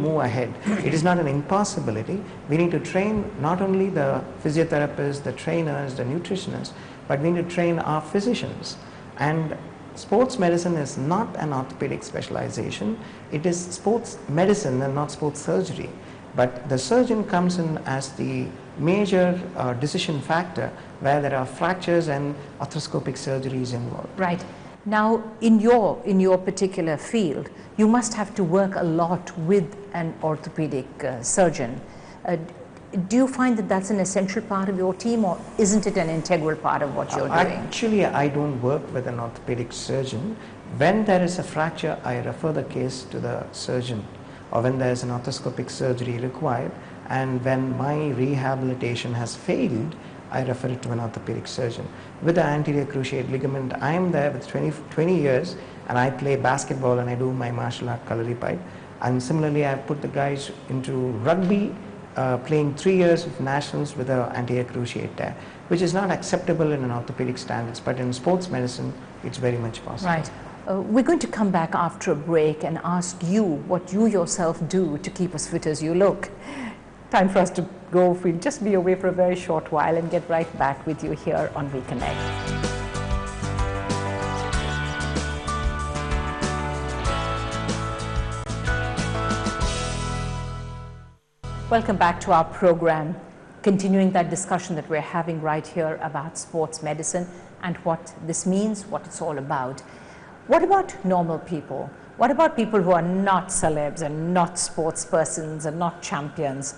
move ahead. It is not an impossibility. We need to train not only the physiotherapists, the trainers, the nutritionists, but we need to train our physicians. And sports medicine is not an orthopedic specialization. It is sports medicine and not sports surgery. But the surgeon comes in as the major decision factor where there are fractures and arthroscopic surgeries involved. Right. Now, in your particular field, you must have to work a lot with an orthopedic surgeon. Do you find that that's an essential part of your team, or isn't it an integral part of what you're doing? Actually, I don't work with an orthopedic surgeon. When there is a fracture, I refer the case to the surgeon, or when there is an arthroscopic surgery required, and when my rehabilitation has failed, I refer it to an orthopedic surgeon. With the anterior cruciate ligament, I am there with 20 years, and I play basketball and I do my martial art kalari pipe. And similarly, I've put the guys into rugby, playing 3 years of nationals with an anterior cruciate tear, which is not acceptable in an orthopedic standards, but in sports medicine, it's very much possible. Right. We're going to come back after a break and ask you what you yourself do to keep as fit as you look. Time for us to go. We'll just be away for a very short while and get right back with you here on Reconnect. Welcome back to our program, continuing that discussion that we're having right here about sports medicine and what this means, what it's all about. What about normal people? What about people who are not celebs and not sports persons and not champions?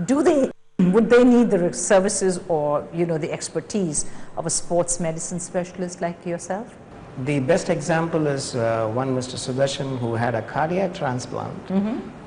Would they need the services or, you know, the expertise of a sports medicine specialist like yourself? The best example is one Mr. Sudarshan, who had a cardiac transplant,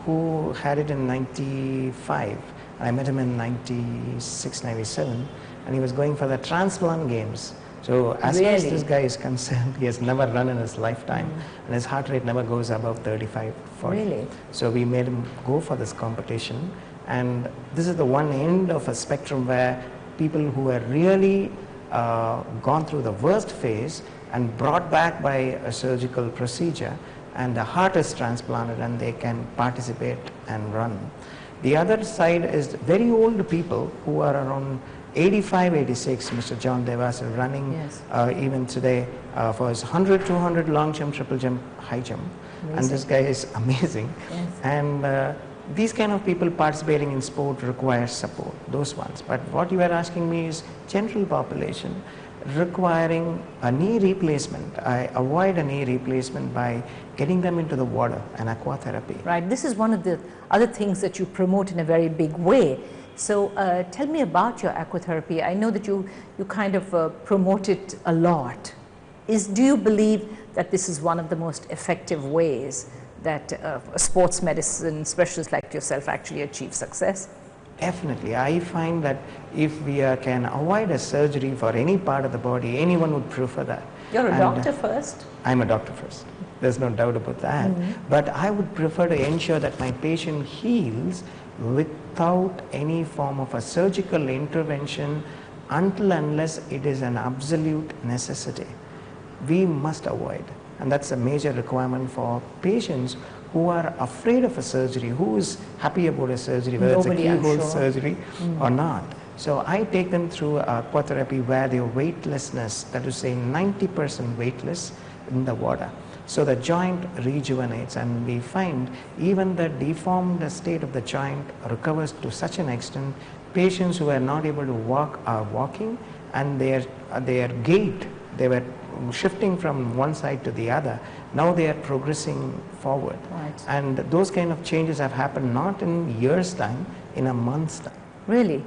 who had it in 95. I met him in 96, 97, and he was going for the transplant games. So as far as this guy is concerned, he has never run in his lifetime, and his heart rate never goes above 35, 40. Really? So we made him go for this competition, and this is the one end of a spectrum where people who are really gone through the worst phase and brought back by a surgical procedure, and the heart is transplanted and they can participate and run. The other side is very old people who are around 85, 86, Mr. John Devas is running even today for his 100, 200 long jump, triple jump, high jump. Amazing. And this guy is amazing. Yes. And these kind of people participating in sport require support, those ones. But what you are asking me is general population requiring a knee replacement. I avoid a knee replacement by getting them into the water and aquatherapy. Right, this is one of the other things that you promote in a very big way. So tell me about your aquatherapy. I know that you kind of promote it a lot. Do you believe that this is one of the most effective ways that a sports medicine specialist like yourself actually achieves success? Definitely. I find that if we can avoid a surgery for any part of the body, anyone would prefer that. You're a doctor first? I'm a doctor first. There's no doubt about that. But I would prefer to ensure that my patient heals without any form of a surgical intervention until unless it is an absolute necessity. We must avoid. And that's a major requirement for patients who are afraid of a surgery, who is happy about a surgery, whether it's a keyhole surgery or not. So I take them through aquatherapy where their weightlessness, that is say 90% weightless in the water. So the joint rejuvenates, and we find even the deformed state of the joint recovers to such an extent. Patients who are not able to walk are walking, and their gait, they were shifting from one side to the other. Now they are progressing forward. Right. And those kind of changes have happened not in years' time, in a month's time. Really?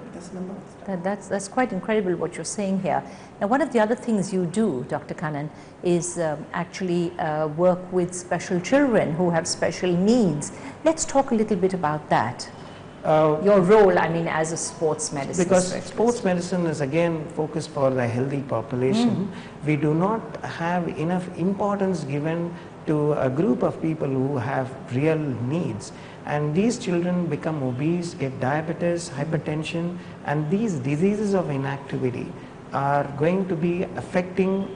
That's quite incredible what you're saying here. Now, one of the other things you do, Dr. Kannan, is actually work with special children who have special needs. Let's talk a little bit about that. Your role, I mean, as a sports medicine specialist. Sports medicine is again focused for the healthy population. We do not have enough importance given to a group of people who have real needs. And these children become obese, get diabetes, hypertension, and these diseases of inactivity are going to be affecting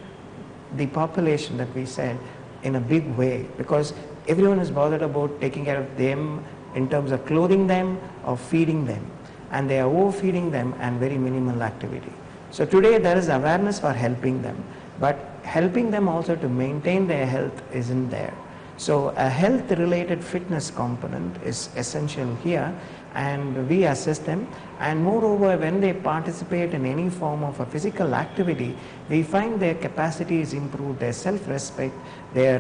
the population that we said in a big way, because everyone is bothered about taking care of them in terms of clothing them or feeding them, and they are overfeeding them and very minimal activity. So today there is awareness for helping them, but helping them also to maintain their health isn't there. So a health related fitness component is essential here, and we assist them, and moreover when they participate in any form of a physical activity, we find their capacity is improved, their self-respect, their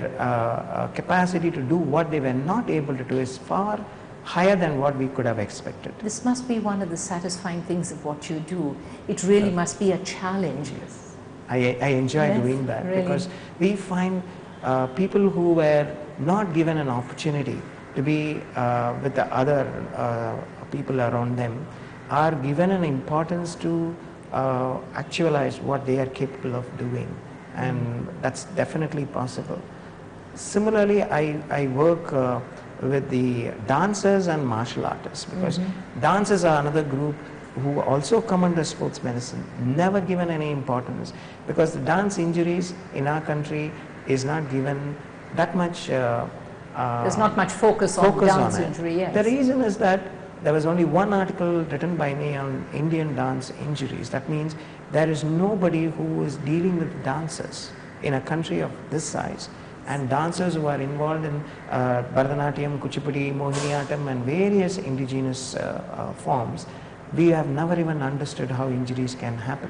capacity to do what they were not able to do is far higher than what we could have expected. This must be one of the satisfying things of what you do. It really must be a challenge. Yes. I enjoy doing that, because we find people who were not given an opportunity to be with the other people around them are given an importance to actualize what they are capable of doing, and that's definitely possible. Similarly, I work with the dancers and martial artists, because dancers are another group who also come under sports medicine, never given any importance, because the dance injuries in our country is not given that much there's not much focus on dance injury. Yes. The reason is that there was only one article written by me on Indian dance injuries. That means there is nobody who is dealing with dancers in a country of this size, and dancers who are involved in Bharatanatyam, Kuchipudi, Mohiniyattam and various indigenous forms. We have never even understood how injuries can happen.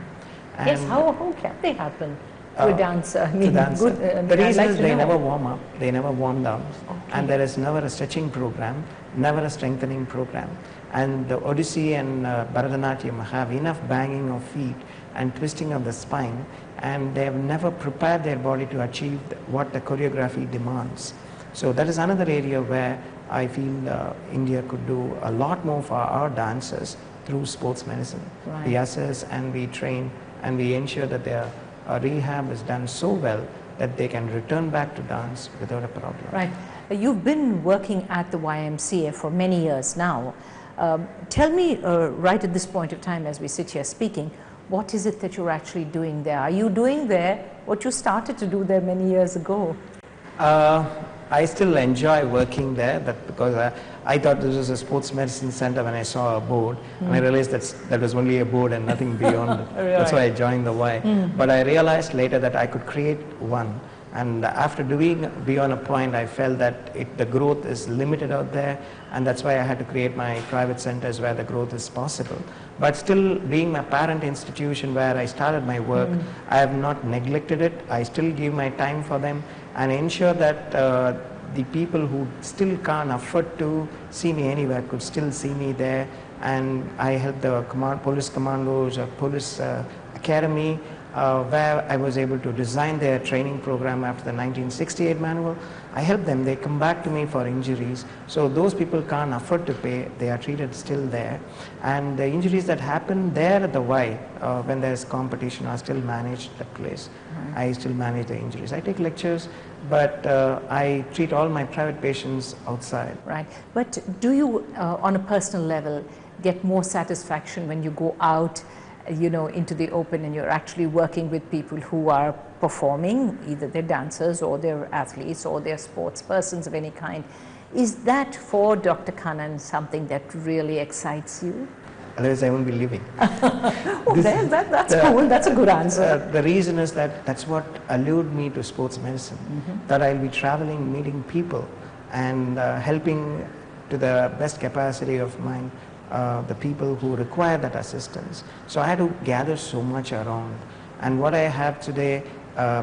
And yes, how can they happen? To a dancer. I mean, the reason is they never warm up, they never warm down, and there is never a stretching program, never a strengthening program. And the Odissi and Bharatanatyam have enough banging of feet and twisting of the spine, and they have never prepared their body to achieve what the choreography demands. So that is another area where I feel India could do a lot more for our dancers through sports medicine. Right. We assess and we train and we ensure that their rehab is done so well that they can return back to dance without a problem. Right. You've been working at the YMCA for many years now. Tell me right at this point of time as we sit here speaking, what is it that you're actually doing there? Are you doing there what you started to do there many years ago? I still enjoy working there, because I thought this was a sports medicine center when I saw a board, and I realized that was only a board and nothing beyond it. Right. That's why I joined the Y. But I realized later that I could create one, and after doing beyond a point, I felt that the growth is limited out there, and that's why I had to create my private centers where the growth is possible. But still, being my parent institution where I started my work, I have not neglected it. I still give my time for them and ensure that the people who still can't afford to see me anywhere could still see me there. And I help the police commandos or police academy, where I was able to design their training program after the 1968 manual. I help them, they come back to me for injuries. So those people can't afford to pay, they are treated still there. And the injuries that happen there at the Y, when there's competition, are still managed at place. I still manage the injuries. I take lectures, but I treat all my private patients outside. Right. But do you, on a personal level, get more satisfaction when you go out, into the open and you're actually working with people who are performing, either they're dancers or they're athletes or they're sports persons of any kind? Is that for Dr. Kannan something that really excites you? Otherwise I won't be living. That's cool, that's a good answer. The reason is that's what allured me to sports medicine, that I'll be traveling, meeting people and helping to the best capacity of mine the people who require that assistance. So I had to gather so much around, and what I have today,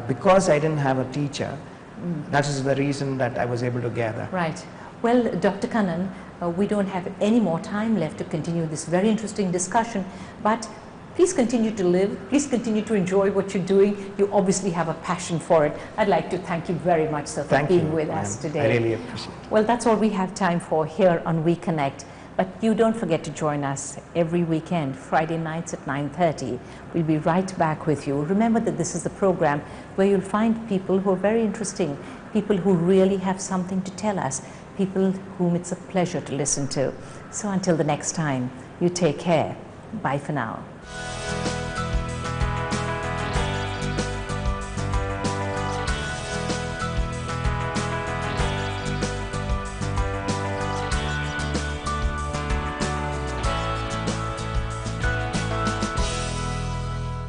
because I didn't have a teacher, that is the reason that I was able to gather. Right. Well, Dr. Kannan, we don't have any more time left to continue this very interesting discussion, but please continue to live, please continue to enjoy what you're doing. You obviously have a passion for it. I'd like to thank you very much, sir, for being with us today. I really appreciate it. Well, that's all we have time for here on We Connect. But you don't forget to join us every weekend, Friday nights at 9:30. We'll be right back with you. Remember that this is the program where you'll find people who are very interesting, people who really have something to tell us, people whom it's a pleasure to listen to. So until the next time, you take care. Bye for now.